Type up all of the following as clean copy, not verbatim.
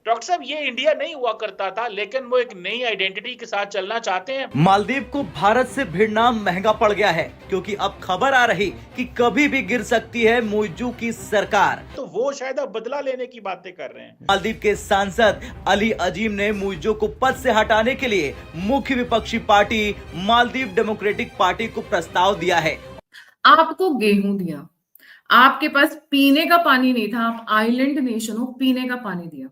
Doctor साहब ये India नहीं हुआ करता था, लेकिन वो एक नई आइडेंटिटी के साथ चलना चाहते हैं। मालदीव को भारत से भिड़ना महंगा पड़ गया है, क्योंकि अब खबर आ रही कि कभी भी गिर सकती है मुइज्जू की सरकार। तो वो शायद अब बदला लेने की बातें कर रहे हैं। मालदीव के सांसद अली अजीम ने मुइज्जू को पद से हटाने के लिए मुख्य विपक्षी पार्टी मालदीव डेमोक्रेटिक पार्टी को प्रस्ताव दिया है। आपको गेहूं दिया, आपके पास पीने का पानी नहीं था, आप आइलैंड नेशन हो, पीने का पानी दिया।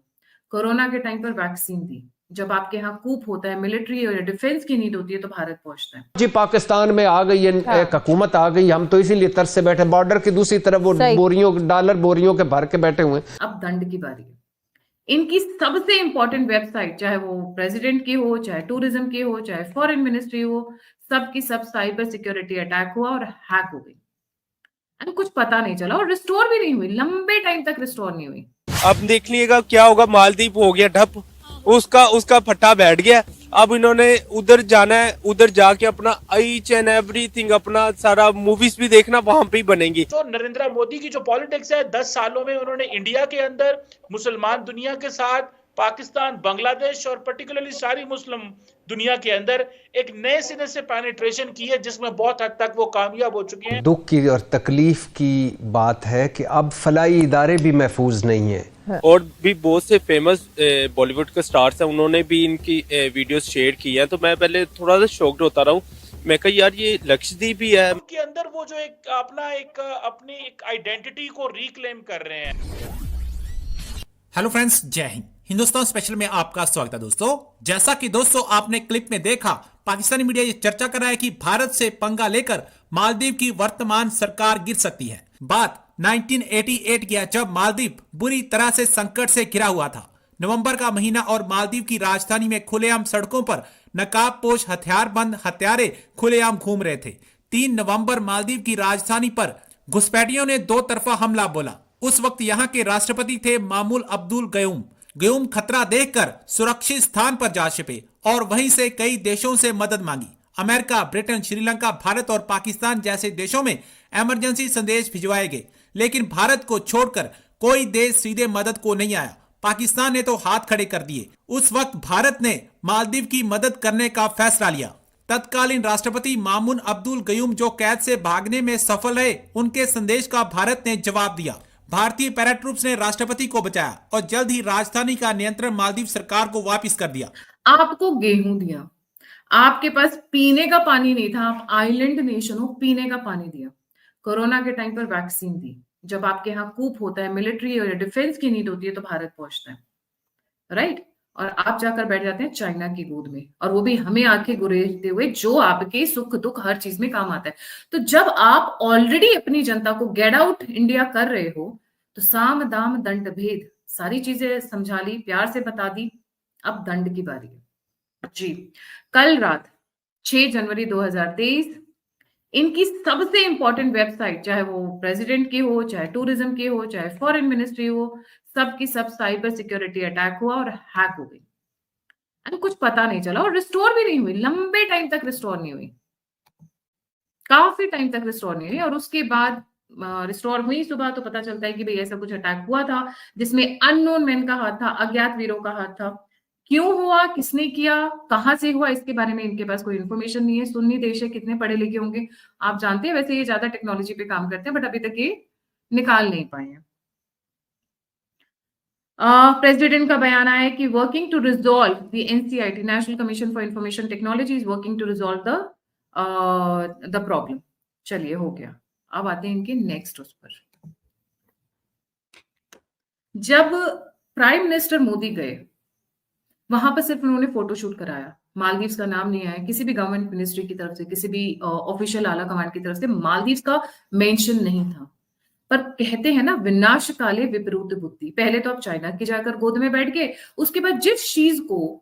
कोरोना के टाइम पर वैक्सीन दी। जब आपके यहाँ कूप होता है, मिलिट्री और डिफेंस की नीड होती है, तो भारत पहुंचता है। जी पाकिस्तान में आ गई है, एक हुकूमत आ गई, हम तो इसीलिए तरस से बैठे। बॉर्डर की दूसरी तरफ वो डॉलर बोरियों के भर के बैठे हुए। अब दंड की बारी है। इनकी सबसे इंपॉर्टेंट वेबसाइट, चाहे वो प्रेसिडेंट की हो, चाहे टूरिज्म की हो, चाहे फॉरेन मिनिस्ट्री हो, सबकी सब साइबर सिक्योरिटी अटैक हुआ और हैक हो गई। कुछ पता नहीं चला और रिस्टोर भी नहीं हुई, लंबे टाइम तक रिस्टोर नहीं हुई। अब देख लीजिएगा क्या होगा। मालदीव हो गया ठप, उसका फट्टा बैठ गया। अब इन्होंने उधर जाना है, उधर जाके अपना ईच एंड एवरीथिंग, अपना सारा मूवीज भी देखना वहां पे ही बनेंगी। तो नरेंद्र मोदी की जो पॉलिटिक्स है, 10 सालों में उन्होंने इंडिया के अंदर, मुसलमान दुनिया के साथ, पाकिस्तान, बांग्लादेश और पर्टिकुलरली सारी मुस्लिम दुनिया के अंदर एक नए सिरे से पेनिट्रेशन की है, जिसमें बहुत हद तक वो कामयाब हो चुके हैं। दुख की और तकलीफ की बात है कि अब फलाई इदारे भी महफूज नहीं है। और भी बहुत से फेमस बॉलीवुड के स्टार्स हैं, उन्होंने भी इनकी वीडियोस शेयर की हैं। तो मैं पहले थोड़ा सा शॉक्ड होता रहा हूँ। मैं कहा यार ये लक्षद्वीप ही है। उनके अंदर वो जो अपनी एक आइडेंटिटी को रिक्लेम कर रहे हैं। हेलो फ्रेंड्स, जय हिंद। हिंदुस्तान स्पेशल में आपका स्वागत है दोस्तों। जैसा कि दोस्तों आपने क्लिप में देखा, पाकिस्तानी मीडिया ये चर्चा कर रहा है कि भारत से पंगा लेकर मालदीव की वर्तमान सरकार गिर सकती है। बात 1988 की है, जब मालदीव बुरी तरह से संकट से घिरा हुआ था। नवंबर का महीना और मालदीव की राजधानी में खुलेआम सड़कों पर नकाबपोश हथियारबंद हत्यारे खुलेआम घूम रहे थे। 3 नवंबर मालदीव की राजधानी पर घुसपैठियों ने 2 तरफा हमला बोला। उस वक्त यहाँ के राष्ट्रपति थे मामूल अब्दुल गयूम खतरा देखकर सुरक्षित स्थान पर जा छिपे और वहीं से कई देशों से मदद मांगी। अमेरिका, ब्रिटेन, श्रीलंका, भारत और पाकिस्तान जैसे देशों में इमरजेंसी संदेश भिजवाए गए, लेकिन भारत को छोड़कर कोई देश सीधे मदद को नहीं आया। पाकिस्तान ने तो हाथ खड़े कर दिए। उस वक्त भारत ने मालदीव की मदद करने का फैसला लिया। तत्कालीन राष्ट्रपति मामून अब्दुल गयूम जो कैद से भागने में सफल रहे, उनके संदेश का भारत ने जवाब दिया। भारतीय पैराट्रूप्स ने राष्ट्रपति को बचाया और जल्द ही राजधानी का नियंत्रण मालदीव सरकार को वापस कर दिया। आपको गेहूं दिया, आपके पास पीने का पानी नहीं था, आप आइलैंड नेशन हो, पीने का पानी दिया। कोरोना के टाइम पर वैक्सीन दी। जब आपके यहाँ कूप होता है, मिलिट्री और डिफेंस की नीड होती है, तो भारत पहुंचता है, राइट। और आप जाकर बैठ जाते हैं चाइना की गोद में, और वो भी हमें आंखें गुरेजते हुए, जो आपके सुख दुख हर चीज में काम आता है। तो जब आप ऑलरेडी अपनी जनता को गेट आउट इंडिया कर रहे हो, तो साम दाम दंड भेद सारी चीजें समझा ली, प्यार से बता दी। अब दंड की बारी है जी। कल रात 6 जनवरी 2023 इनकी सबसे इंपॉर्टेंट वेबसाइट, चाहे वो प्रेसिडेंट की हो, चाहे टूरिज्म की हो, चाहे फॉरेन मिनिस्ट्री हो, सबकी सब साइबर सिक्योरिटी अटैक हुआ और हैक हो गई। कुछ पता नहीं चला और रिस्टोर भी नहीं हुई, लंबे टाइम तक रिस्टोर नहीं हुई, काफी टाइम तक रिस्टोर नहीं हुई। और उसके बाद रिस्टोर हुई सुबह, तो पता चलता है कि भाई ऐसा कुछ अटैक हुआ था, जिसमें अननोन मैन का हाथ था, अज्ञात वीरों का हाथ था। क्यों हुआ, किसने किया, कहां से हुआ, इसके बारे में इनके पास कोई इन्फॉर्मेशन नहीं है। सुन्नी देश है, कितने पढ़े लिखे होंगे आप जानते हैं। वैसे ये ज्यादा टेक्नोलॉजी पे काम करते हैं, बट अभी तक ये निकाल नहीं पाए हैं। प्रेसिडेंट का बयान आया है कि working to resolve the NCIT, national commission for information technology, is working to resolve the problem. चलिए, हो गया। अब आते हैं इनके नेक्स्ट उस पर। जब प्राइम मिनिस्टर मोदी गए, वहां पर सिर्फ उन्होंने फोटोशूट कराया, मालदीव्स का नाम नहीं आया किसी भी गवर्नमेंट मिनिस्ट्री की तरफ से, किसी भी ऑफिशियल आला कमांड की तरफ से मालदीव्स का मेंशन नहीं था। पर कहते हैं ना, विनाश काले विपरीत बुद्धि। पहले तो आप चाइना की जाकर गोद में बैठ गए, उसके बाद जिस चीज को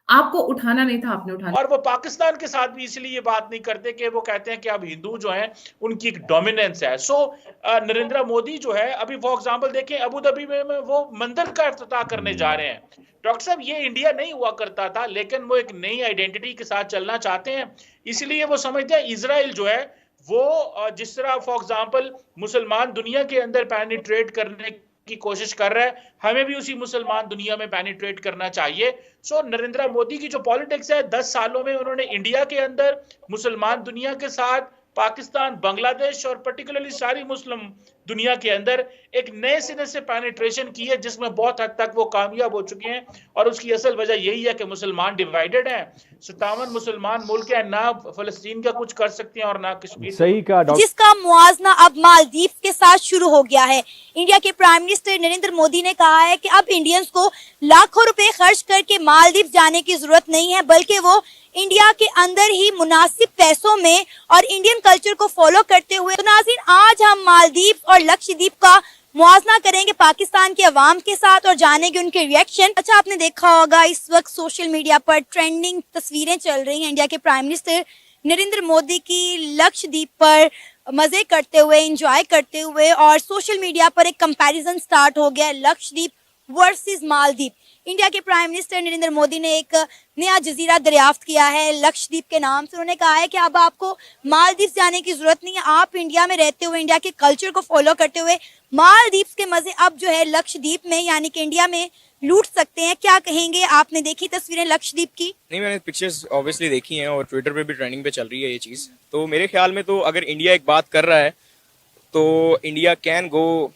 आपको उठाना नहीं था आपने उठाना। और वो पाकिस्तान के साथ भी इसलिए ये बात नहीं करते कि वो कहते हैं कि अब हिंदू जो हैं उनकी एक डोमिनेंस है। सो नरेंद्र मोदी जो है, अभी फॉर एग्जांपल देखें, अबू धाबी में वो मंदिर का इफ्तिताह करने जा रहे हैं। डॉक्टर साहब ये इंडिया नहीं हुआ करता था, लेकिन वो एक नई आइडेंटिटी के साथ चलना चाहते हैं। इसलिए वो समझते हैं इजराइल जो है वो जिस तरह फॉर एग्जांपल मुसलमान दुनिया के अंदर पेनिट्रेट करने की कोशिश कर रहा है, हमें भी उसी मुसलमान दुनिया में पेनिट्रेट करना चाहिए। सो नरेंद्र मोदी की जो पॉलिटिक्स है, 10 सालों में उन्होंने इंडिया के अंदर, मुसलमान दुनिया के साथ, पाकिस्तान, बांग्लादेश और पर्टिकुलरली सारी मुस्लिम दुनिया के अंदर एक नए सिरे से पेनिट्रेशन की है, जिसमें बहुत हद तक वो कामयाब हो चुके हैं। और उसकी असल वजह यही है कि मुसलमान डिवाइडेड हैं, 57 मुसलमान मुल्क है, ना फलस्तीन का कुछ कर सकते हैं और ना कश्मीर। सही कहा डॉक्टर। जिसका मुआवजा अब मालदीव के साथ शुरू हो गया है। इंडिया के प्राइम मिनिस्टर नरेंद्र मोदी ने कहा है कि अब इंडियंस को लाखों रुपए खर्च करके मालदीव जाने की जरूरत नहीं है, बल्कि वो इंडिया के अंदर ही मुनासिब पैसों में और इंडियन कल्चर को फॉलो करते हुए। तो नाज़रीन, आज हम मालदीव और लक्षद्वीप का मुआवजा करेंगे पाकिस्तान के अवाम के साथ और जानेंगे उनके रिएक्शन। अच्छा, आपने देखा होगा इस वक्त सोशल मीडिया पर ट्रेंडिंग तस्वीरें चल रही हैं इंडिया के प्राइम मिनिस्टर नरेंद्र मोदी की लक्षद्वीप पर मजे करते हुए, एंजॉय करते हुए, और सोशल मीडिया पर एक कंपैरिजन स्टार्ट हो गया है लक्षद्वीप वर्सेस मालदीव। इंडिया के प्राइम मिनिस्टर नरेंद्र मोदी ने एक नया जजीरा दरियाफ्त किया है लक्षद्वीप के नाम से। उन्होंने कहा है कि अब आपको मालदीव जाने की जरूरत नहीं है, आप इंडिया में रहते हुए, इंडिया के कल्चर को फॉलो करते हुए मालदीव के मजे अब जो है लक्षद्वीप में यानी कि इंडिया में लूट सकते हैं। क्या कहेंगे? आपने देखी तस्वीरें लक्षद्वीप की? नहीं, मैंने पिक्चर्स ऑब्वियसली देखी हैं और ट्विटर पे भी ट्रेंडिंग पे चल रही है ये चीज़। तो मेरे ख्याल में तो अगर इंडिया एक बात कर रहा है तो इंडिया कैन गो,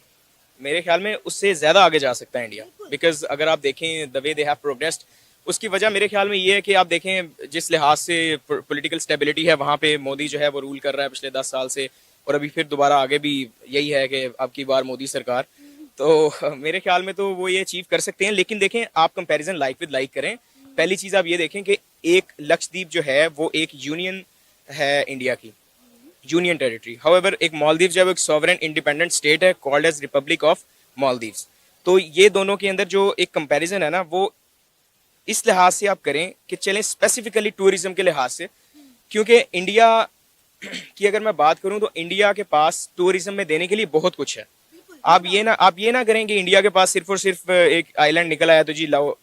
मेरे ख्याल में उससे ज़्यादा आगे जा सकता है इंडिया। बिकॉज अगर आप देखें the way they have progressed, उसकी वजह मेरे ख्याल में ये है कि आप देखें जिस लिहाज से पॉलिटिकल स्टेबिलिटी है वहाँ पे मोदी जो है वो रूल कर रहा है पिछले 10 साल से, और अभी फिर दोबारा आगे भी यही है कि अब की बार मोदी सरकार। तो मेरे ख्याल में तो वो ये अचीव कर सकते हैं। लेकिन देखें, आप कंपैरिजन लाइक विद लाइक करें। पहली चीज़ आप ये देखें कि एक लक्षद्वीप जो है वो एक यूनियन है इंडिया की, यूनियन टेरिटरी। हाउएवर एक मालदीव जो है एक सॉवरेन इंडिपेंडेंट स्टेट है called as republic of Maldives. तो ये दोनों के अंदर जो एक कंपैरिजन है ना, वो इस लिहाज से आप करें कि चलें स्पेसिफिकली टूरिज्म के लिहाज से, क्योंकि इंडिया की अगर मैं बात करूं तो इंडिया के पास टूरिज्म में देने के लिए बहुत कुछ है। आप ये ना करें कि इंडिया के पास सिर्फ और सिर्फ एक आइलैंड निकल आया तो जी लाओ।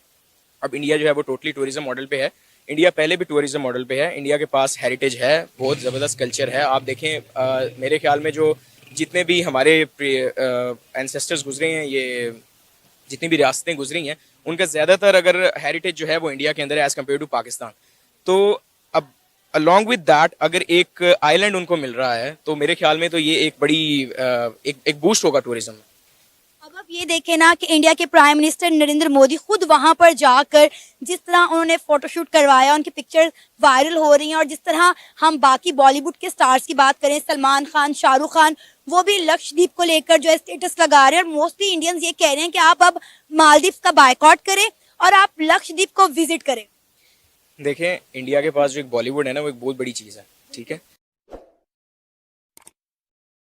अब इंडिया जो है वो टोटली टूरिज्म मॉडल पे है। इंडिया पहले भी टूरिज्म मॉडल पे है। इंडिया के पास हेरिटेज है, बहुत ज़बरदस्त कल्चर है। आप देखें मेरे ख्याल में जो जितने भी हमारे एंसेस्टर्स गुजरे हैं, ये जितनी भी रियासतें गुजरी हैं, उनका ज़्यादातर अगर हेरिटेज जो है वो इंडिया के अंदर है एज़ कम्पेयर टू पाकिस्तान। तो अब अलॉन्ग विद दैट अगर एक आइलैंड उनको मिल रहा है तो मेरे ख्याल में तो ये एक बड़ी एक बूस्ट होगा टूरिज्म में। अब आप ये देखें ना कि इंडिया के प्राइम मिनिस्टर नरेंद्र मोदी खुद वहां पर जाकर जिस तरह उन्होंने फोटोशूट करवाया, उनकी पिक्चर वायरल हो रही हैं, और जिस तरह हम बाकी बॉलीवुड के स्टार्स की बात करें, सलमान खान, शाहरुख खान, वो भी लक्षद्वीप को लेकर जो है स्टेटस लगा रहे हैं। और मोस्टली इंडियंस ये कह रहे हैं कि आप अब मालदीव का बायकॉट करें और आप लक्षद्वीप को विजिट करें। देखें, इंडिया के पास जो एक बॉलीवुड है ना, वो एक बहुत बड़ी चीज़ है, ठीक है।